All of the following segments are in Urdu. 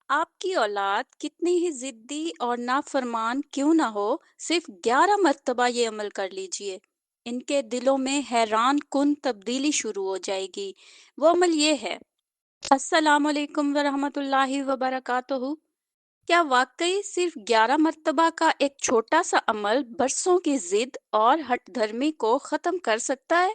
آپ کی اولاد کتنی ہی ضدی اور نافرمان کیوں نہ ہو، صرف 11 مرتبہ یہ عمل کر لیجئے، ان کے دلوں میں حیران کن تبدیلی شروع ہو جائے گی۔ وہ عمل یہ ہے: السلام علیکم ورحمۃ اللہ وبرکاتہ۔ کیا واقعی صرف 11 مرتبہ کا ایک چھوٹا سا عمل برسوں کی ضد اور ہٹ دھرمی کو ختم کر سکتا ہے؟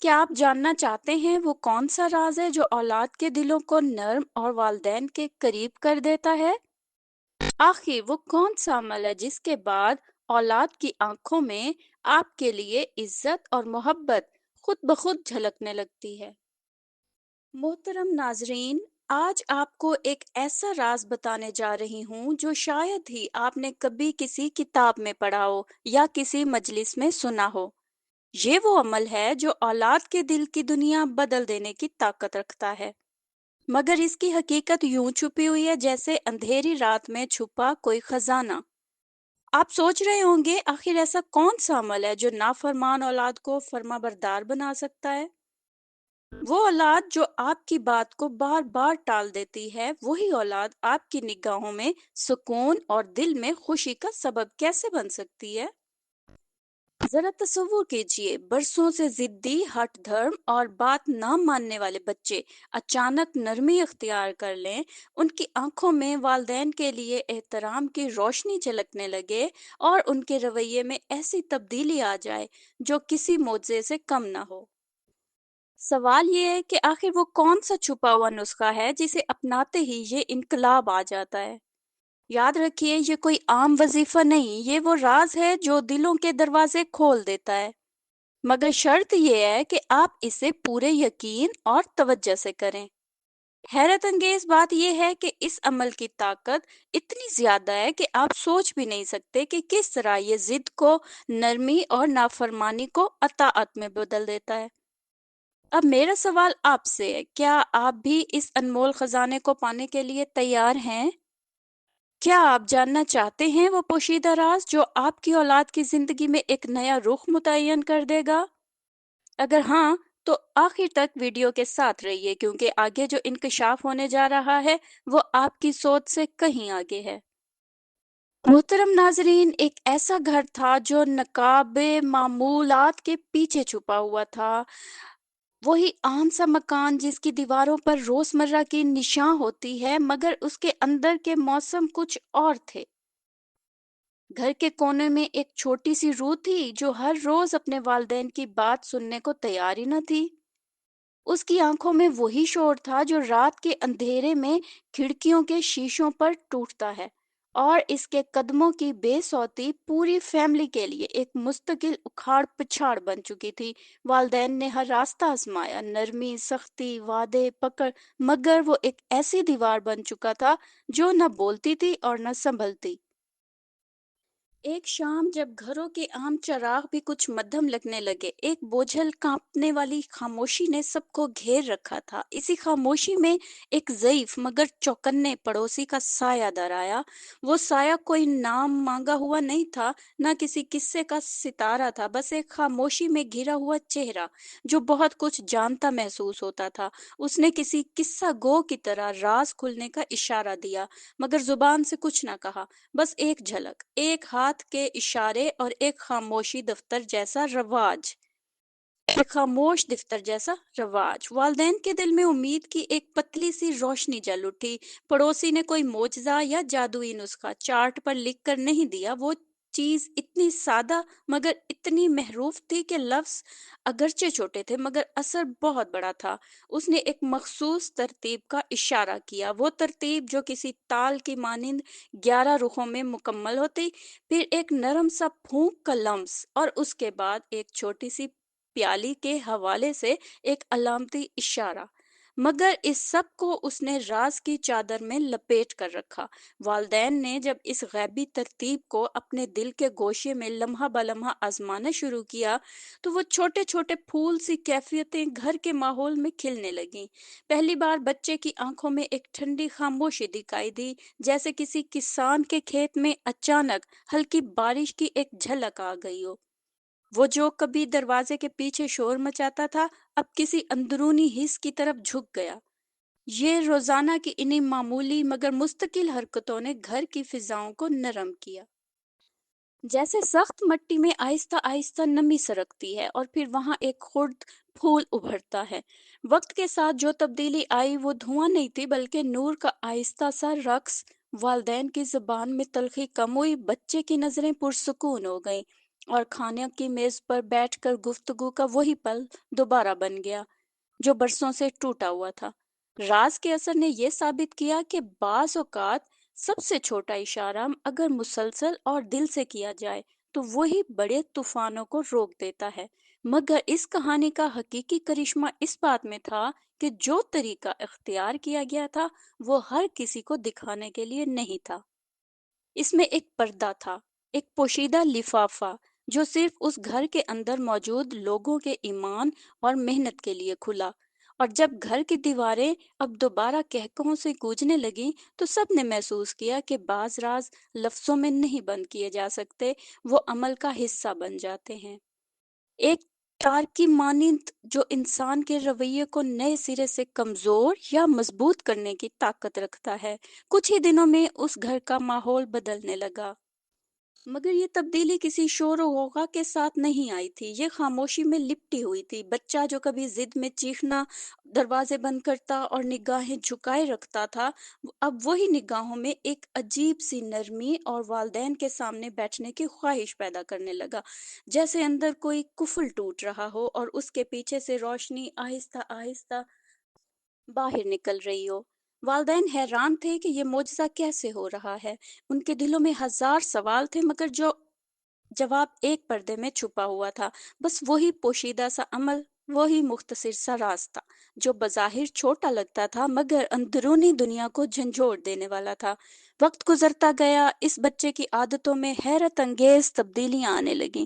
کیا آپ جاننا چاہتے ہیں وہ کون سا راز ہے جو اولاد کے دلوں کو نرم اور والدین کے قریب کر دیتا ہے؟ آخر وہ کون سا عمل ہے جس کے بعد اولاد کی آنکھوں میں آپ کے لیے عزت اور محبت خود بخود جھلکنے لگتی ہے؟ محترم ناظرین، آج آپ کو ایک ایسا راز بتانے جا رہی ہوں جو شاید ہی آپ نے کبھی کسی کتاب میں پڑھا ہو یا کسی مجلس میں سنا ہو۔ یہ وہ عمل ہے جو اولاد کے دل کی دنیا بدل دینے کی طاقت رکھتا ہے، مگر اس کی حقیقت یوں چھپی ہوئی ہے جیسے اندھیری رات میں چھپا کوئی خزانہ۔ آپ سوچ رہے ہوں گے آخر ایسا کون سا عمل ہے جو نافرمان اولاد کو فرما بردار بنا سکتا ہے؟ وہ اولاد جو آپ کی بات کو بار بار ٹال دیتی ہے، وہی اولاد آپ کی نگاہوں میں سکون اور دل میں خوشی کا سبب کیسے بن سکتی ہے؟ ذرا تصور کیجئے، برسوں سے ضدی، ہٹ دھرم اور بات نہ ماننے والے بچے اچانک نرمی اختیار کر لیں، ان کی آنکھوں میں والدین کے لیے احترام کی روشنی جھلکنے لگے اور ان کے رویے میں ایسی تبدیلی آ جائے جو کسی معجزے سے کم نہ ہو۔ سوال یہ ہے کہ آخر وہ کون سا چھپا ہوا نسخہ ہے جسے اپناتے ہی یہ انقلاب آ جاتا ہے؟ یاد رکھیے، یہ کوئی عام وظیفہ نہیں، یہ وہ راز ہے جو دلوں کے دروازے کھول دیتا ہے، مگر شرط یہ ہے کہ آپ اسے پورے یقین اور توجہ سے کریں۔ حیرت انگیز بات یہ ہے کہ اس عمل کی طاقت اتنی زیادہ ہے کہ آپ سوچ بھی نہیں سکتے کہ کس طرح یہ ضد کو نرمی اور نافرمانی کو اطاعت میں بدل دیتا ہے۔ اب میرا سوال آپ سے ہے، کیا آپ بھی اس انمول خزانے کو پانے کے لیے تیار ہیں؟ کیا آپ جاننا چاہتے ہیں وہ پوشیدہ راز جو آپ کی اولاد کی زندگی میں ایک نیا رخ متعین کر دے گا؟ اگر ہاں، تو آخر تک ویڈیو کے ساتھ رہیے، کیونکہ آگے جو انکشاف ہونے جا رہا ہے وہ آپ کی سوچ سے کہیں آگے ہے۔ محترم ناظرین، ایک ایسا گھر تھا جو نقاب معمولات کے پیچھے چھپا ہوا تھا، وہی عام سا مکان جس کی دیواروں پر روزمرہ کی نشاں ہوتی ہے، مگر اس کے اندر کے موسم کچھ اور تھے۔ گھر کے کونے میں ایک چھوٹی سی روح تھی جو ہر روز اپنے والدین کی بات سننے کو تیار ہی نہ تھی۔ اس کی آنکھوں میں وہی شور تھا جو رات کے اندھیرے میں کھڑکیوں کے شیشوں پر ٹوٹتا ہے، اور اس کے قدموں کی بے صوتی پوری فیملی کے لیے ایک مستقل اکھاڑ پچھاڑ بن چکی تھی۔ والدین نے ہر راستہ آزمایا، نرمی، سختی، وعدے، پکڑ، مگر وہ ایک ایسی دیوار بن چکا تھا جو نہ بولتی تھی اور نہ سنبھلتی۔ ایک شام جب گھروں کے عام چراغ بھی کچھ مدھم لگنے لگے، ایک بوجھل کانپنے والی خاموشی نے سب کو گھیر رکھا تھا۔ اسی خاموشی میں ایک ضعیف مگر چوکنے پڑوسی کا سایہ در آیا۔ وہ سایہ کوئی نام مانگا ہوا نہیں تھا، نہ کسی قصے کا ستارہ تھا، بس ایک خاموشی میں گھرا ہوا چہرہ جو بہت کچھ جانتا محسوس ہوتا تھا۔ اس نے کسی قصہ گو کی طرح راز کھلنے کا اشارہ دیا، مگر زبان سے کچھ نہ کہا، بس ایک جھلک، ایک ہاتھ کے اشارے اور ایک خاموشی دفتر جیسا رواج۔ ایک خاموش دفتر جیسا رواج۔ والدین کے دل میں امید کی ایک پتلی سی روشنی جل اٹھی۔ پڑوسی نے کوئی معجزہ یا جادوئی نسخہ چارٹ پر لکھ کر نہیں دیا، وہ چیز اتنی سادہ مگر اتنی محروف تھی کہ لفظ اگرچہ چھوٹے تھے مگر اثر بہت بڑا تھا۔ اس نے ایک مخصوص ترتیب کا اشارہ کیا، وہ ترتیب جو کسی تال کی مانند 11 رخوں میں مکمل ہوتی، پھر ایک نرم سا پھونک کا لمس، اور اس کے بعد ایک چھوٹی سی پیالی کے حوالے سے ایک علامتی اشارہ۔ مگر اس سب کو اس نے راز کی چادر میں لپیٹ کر رکھا۔ والدین نے جب اس غیبی ترتیب کو اپنے دل کے گوشے میں لمحہ بلمحہ آزمانا شروع کیا تو وہ چھوٹے چھوٹے پھول سی کیفیتیں گھر کے ماحول میں کھلنے لگیں۔ پہلی بار بچے کی آنکھوں میں ایک ٹھنڈی خاموشی دکھائی دی، جیسے کسی کسان کے کھیت میں اچانک ہلکی بارش کی ایک جھلک آ گئی ہو۔ وہ جو کبھی دروازے کے پیچھے شور مچاتا تھا، اب کسی اندرونی حس کی طرف جھک گیا۔ یہ روزانہ کی انہیں معمولی مگر مستقل حرکتوں نے گھر کی فضاؤں کو نرم کیا۔ جیسے سخت مٹی میں آہستہ آہستہ نمی سرکتی ہے اور پھر وہاں ایک خرد پھول ابھرتا ہے۔ وقت کے ساتھ جو تبدیلی آئی وہ دھواں نہیں تھی بلکہ نور کا آہستہ سا رقص۔ والدین کی زبان میں تلخی کم ہوئی، بچے کی نظریں پرسکون ہو گئیں، اور کھانے کی میز پر بیٹھ کر گفتگو کا وہی پل دوبارہ بن گیا جو برسوں سے ٹوٹا ہوا تھا۔ راز کے اثر نے یہ ثابت کیا کہ بعض اوقات سب سے چھوٹا اشارہ اگر مسلسل اور دل سے کیا جائے تو وہی بڑے طوفانوں کو روک دیتا ہے۔ مگر اس کہانی کا حقیقی کرشمہ اس بات میں تھا کہ جو طریقہ اختیار کیا گیا تھا وہ ہر کسی کو دکھانے کے لیے نہیں تھا۔ اس میں ایک پردہ تھا، ایک پوشیدہ لفافہ جو صرف اس گھر کے اندر موجود لوگوں کے ایمان اور محنت کے لیے کھلا۔ اور جب گھر کی دیواریں اب دوبارہ کہکہوں سے گونجنے لگیں تو سب نے محسوس کیا کہ بعض راز لفظوں میں نہیں بند کیے جا سکتے، وہ عمل کا حصہ بن جاتے ہیں۔ ایک تار کی مانند جو انسان کے رویے کو نئے سرے سے کمزور یا مضبوط کرنے کی طاقت رکھتا ہے۔ کچھ ہی دنوں میں اس گھر کا ماحول بدلنے لگا۔ مگر یہ تبدیلی کسی شور و غوغا کے ساتھ نہیں آئی تھی، یہ خاموشی میں لپٹی ہوئی تھی۔ بچہ جو کبھی ضد میں چیخنا، دروازے بند کرتا اور نگاہیں جھکائے رکھتا تھا، اب وہی نگاہوں میں ایک عجیب سی نرمی اور والدین کے سامنے بیٹھنے کی خواہش پیدا کرنے لگا، جیسے اندر کوئی قفل ٹوٹ رہا ہو اور اس کے پیچھے سے روشنی آہستہ آہستہ باہر نکل رہی ہو۔ والدین حیران تھے کہ یہ معجزہ کیسے ہو رہا ہے۔ ان کے دلوں میں ہزار سوال تھے مگر جو جواب ایک پردے میں چھپا ہوا تھا، بس وہی پوشیدہ سا عمل، وہی مختصر سا راستہ جو بظاہر چھوٹا لگتا تھا مگر اندرونی دنیا کو جھنجھوڑ دینے والا تھا۔ وقت گزرتا گیا، اس بچے کی عادتوں میں حیرت انگیز تبدیلیاں آنے لگیں۔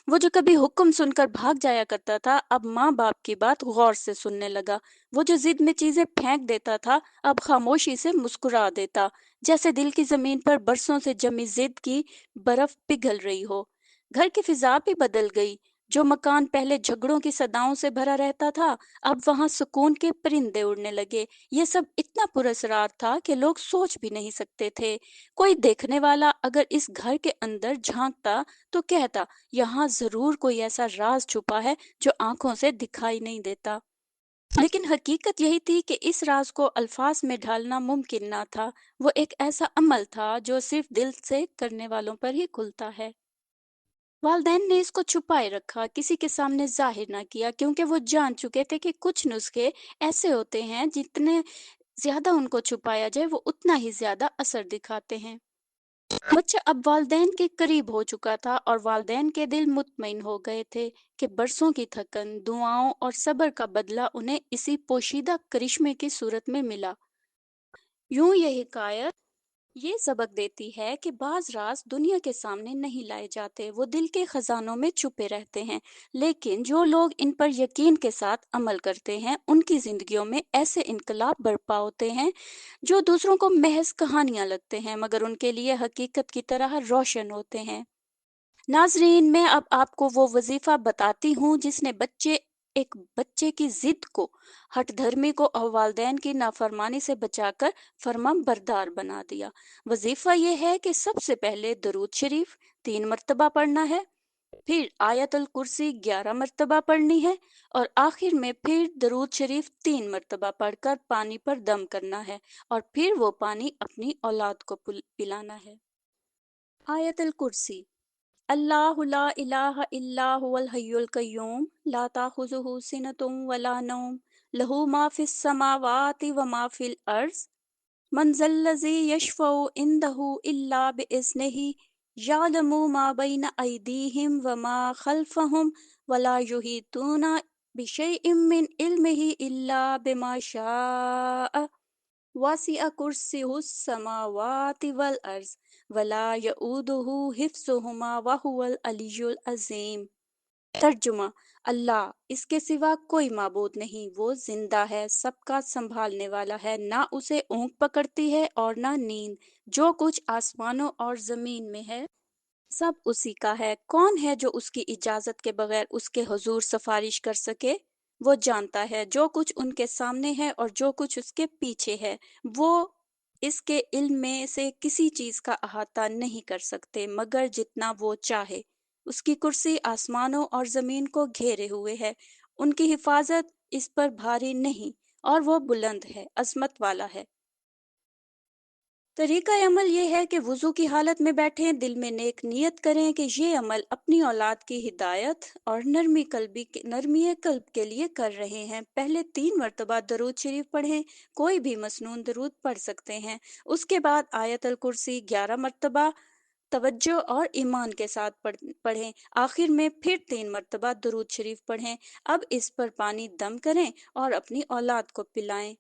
وہ جو کبھی حکم سن کر بھاگ جایا کرتا تھا اب ماں باپ کی بات غور سے سننے لگا۔ وہ جو ضد میں چیزیں پھینک دیتا تھا اب خاموشی سے مسکرا دیتا، جیسے دل کی زمین پر برسوں سے جمی ضد کی برف پگھل رہی ہو۔ گھر کی فضا بھی بدل گئی۔ جو مکان پہلے جھگڑوں کی صداؤں سے بھرا رہتا تھا اب وہاں سکون کے پرندے اڑنے لگے۔ یہ سب اتنا پراسرار تھا کہ لوگ سوچ بھی نہیں سکتے تھے۔ کوئی دیکھنے والا اگر اس گھر کے اندر جھانکتا تو کہتا یہاں ضرور کوئی ایسا راز چھپا ہے جو آنکھوں سے دکھائی نہیں دیتا۔ لیکن حقیقت یہی تھی کہ اس راز کو الفاظ میں ڈھالنا ممکن نہ تھا۔ وہ ایک ایسا عمل تھا جو صرف دل سے کرنے والوں پر ہی کھلتا ہے۔ والدین نے اس کو چھپائے رکھا، کسی کے سامنے ظاہر نہ کیا، کیونکہ وہ جان چکے تھے کہ کچھ نسخے ایسے ہوتے ہیں جتنے زیادہ ان کو چھپایا جائے وہ اتنا ہی زیادہ اثر دکھاتے ہیں۔ بچہ اب والدین کے قریب ہو چکا تھا اور والدین کے دل مطمئن ہو گئے تھے کہ برسوں کی تھکن، دعاؤں اور صبر کا بدلہ انہیں اسی پوشیدہ کرشمے کی صورت میں ملا۔ یوں یہ حکایت یہ سبق دیتی ہے کہ بعض راز دنیا کے سامنے نہیں لائے جاتے، وہ دل کے خزانوں میں چھپے رہتے ہیں، لیکن جو لوگ ان پر یقین کے ساتھ عمل کرتے ہیں ان کی زندگیوں میں ایسے انقلاب برپا ہوتے ہیں جو دوسروں کو محض کہانیاں لگتے ہیں مگر ان کے لیے حقیقت کی طرح روشن ہوتے ہیں۔ ناظرین، میں اب آپ کو وہ وظیفہ بتاتی ہوں جس نے ایک بچے کی ضد کو، ہٹ دھرمی کو اور والدین کی نافرمانی سے بچا کر فرما بردار بنا دیا۔ وظیفہ یہ ہے کہ سب سے پہلے درود شریف 3 مرتبہ پڑھنا ہے، پھر آیت الکرسی 11 مرتبہ پڑھنی ہے، اور آخر میں پھر درود شریف 3 مرتبہ پڑھ کر پانی پر دم کرنا ہے، اور پھر وہ پانی اپنی اولاد کو پلانا ہے۔ آیت الکرسی۔ اللہ لا الہ الا هو الحی القیوم لا تاخذہ سنۃ ولا نوم لہ ما فی السماوات وما فی الارض من ذا الذی یشفع عندہ الا باذنہ یعلم ما بین ایدیہم وما خلفہم ولا یحیطون بشیء من علمہ الا بما شاء وسع کرسیہ السماوات والارض ولا یؤودہ حفظہما وہو العلی العظیم۔ ترجمہ: اللہ، اس کے سوا کوئی معبود نہیں، وہ زندہ ہے، سب کا سنبھالنے والا ہے، نہ اسے اونگ پکڑتی ہے اور نہ نیند۔ جو کچھ آسمانوں اور زمین میں ہے سب اسی کا ہے۔ کون ہے جو اس کی اجازت کے بغیر اس کے حضور سفارش کر سکے؟ وہ جانتا ہے جو کچھ ان کے سامنے ہے اور جو کچھ اس کے پیچھے ہے۔ وہ اس کے علم میں سے کسی چیز کا احاطہ نہیں کر سکتے مگر جتنا وہ چاہے۔ اس کی کرسی آسمانوں اور زمین کو گھیرے ہوئے ہے۔ ان کی حفاظت اس پر بھاری نہیں اور وہ بلند ہے، عظمت والا ہے۔ طریقہ عمل یہ ہے کہ وضو کی حالت میں بیٹھیں، دل میں نیک نیت کریں کہ یہ عمل اپنی اولاد کی ہدایت اور نرمی قلب کے لیے کر رہے ہیں۔ پہلے 3 مرتبہ درود شریف پڑھیں، کوئی بھی مسنون درود پڑھ سکتے ہیں۔ اس کے بعد آیت الکرسی 11 مرتبہ توجہ اور ایمان کے ساتھ پڑھیں۔ آخر میں پھر 3 مرتبہ درود شریف پڑھیں۔ اب اس پر پانی دم کریں اور اپنی اولاد کو پلائیں۔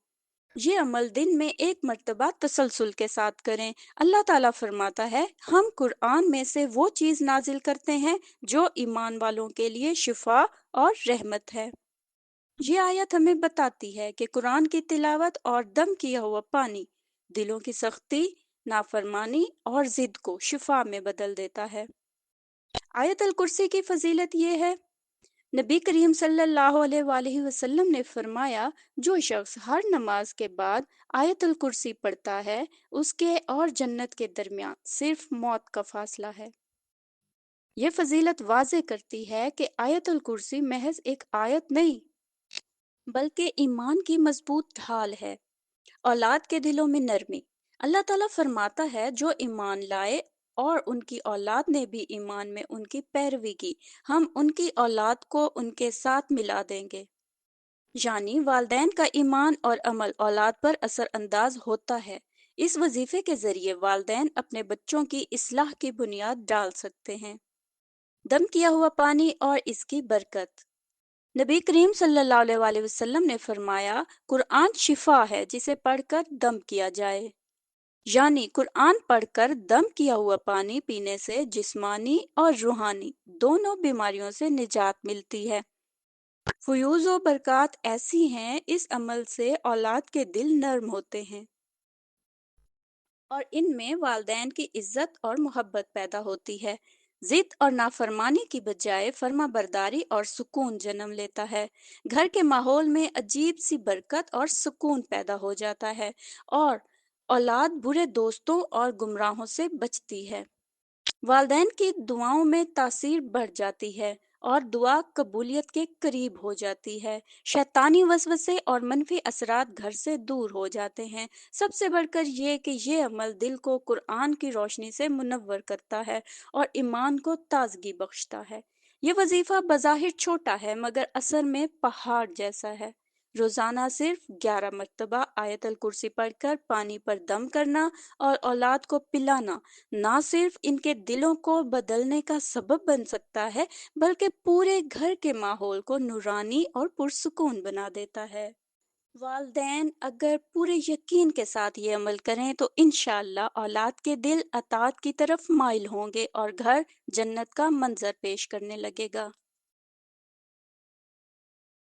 یہ عمل دن میں 1 مرتبہ تسلسل کے ساتھ کریں۔ اللہ تعالیٰ فرماتا ہے، ہم قرآن میں سے وہ چیز نازل کرتے ہیں جو ایمان والوں کے لیے شفا اور رحمت ہے۔ یہ آیت ہمیں بتاتی ہے کہ قرآن کی تلاوت اور دم کیا ہوا پانی دلوں کی سختی، نافرمانی اور ضد کو شفا میں بدل دیتا ہے۔ آیت الکرسی کی فضیلت یہ ہے، نبی کریم صلی اللہ علیہ وآلہ وسلم نے فرمایا، جو شخص ہر نماز کے بعد آیت الکرسی پڑھتا ہے، اس کے اور جنت کے درمیان صرف موت کا فاصلہ ہے۔ یہ فضیلت واضح کرتی ہے کہ آیت الکرسی محض ایک آیت نہیں بلکہ ایمان کی مضبوط ڈھال ہے۔ اولاد کے دلوں میں نرمی۔ اللہ تعالیٰ فرماتا ہے، جو ایمان لائے اور ان کی اولاد نے بھی ایمان میں ان کی پیروی کی، ہم ان کی اولاد کو ان کے ساتھ ملا دیں گے۔ یعنی والدین کا ایمان اور عمل اولاد پر اثر انداز ہوتا ہے۔ اس وظیفے کے ذریعے والدین اپنے بچوں کی اصلاح کی بنیاد ڈال سکتے ہیں۔ دم کیا ہوا پانی اور اس کی برکت۔ نبی کریم صلی اللہ علیہ وآلہ وسلم نے فرمایا، قرآن شفا ہے جسے پڑھ کر دم کیا جائے۔ یعنی قرآن پڑھ کر دم کیا ہوا پانی پینے سے جسمانی اور روحانی دونوں بیماریوں سے نجات ملتی ہے۔ فیوز و برکات ایسی ہیں، اس عمل سے اولاد کے دل نرم ہوتے ہیں اور ان میں والدین کی عزت اور محبت پیدا ہوتی ہے۔ ضد اور نافرمانی کی بجائے فرما برداری اور سکون جنم لیتا ہے۔ گھر کے ماحول میں عجیب سی برکت اور سکون پیدا ہو جاتا ہے اور اولاد برے دوستوں اور گمراہوں سے بچتی ہے۔ والدین کی دعاؤں میں تاثیر بڑھ جاتی ہے اور دعا قبولیت کے قریب ہو جاتی ہے۔ شیطانی وسوسے اور منفی اثرات گھر سے دور ہو جاتے ہیں۔ سب سے بڑھ کر یہ کہ یہ عمل دل کو قرآن کی روشنی سے منور کرتا ہے اور ایمان کو تازگی بخشتا ہے۔ یہ وظیفہ بظاہر چھوٹا ہے مگر اثر میں پہاڑ جیسا ہے۔ روزانہ صرف 11 مرتبہ آیت الکرسی پڑھ کر پانی پر دم کرنا اور اولاد کو پلانا نہ صرف ان کے دلوں کو بدلنے کا سبب بن سکتا ہے بلکہ پورے گھر کے ماحول کو نورانی اور پرسکون بنا دیتا ہے۔ والدین اگر پورے یقین کے ساتھ یہ عمل کریں تو انشاءاللہ اولاد کے دل اطاعت کی طرف مائل ہوں گے اور گھر جنت کا منظر پیش کرنے لگے گا۔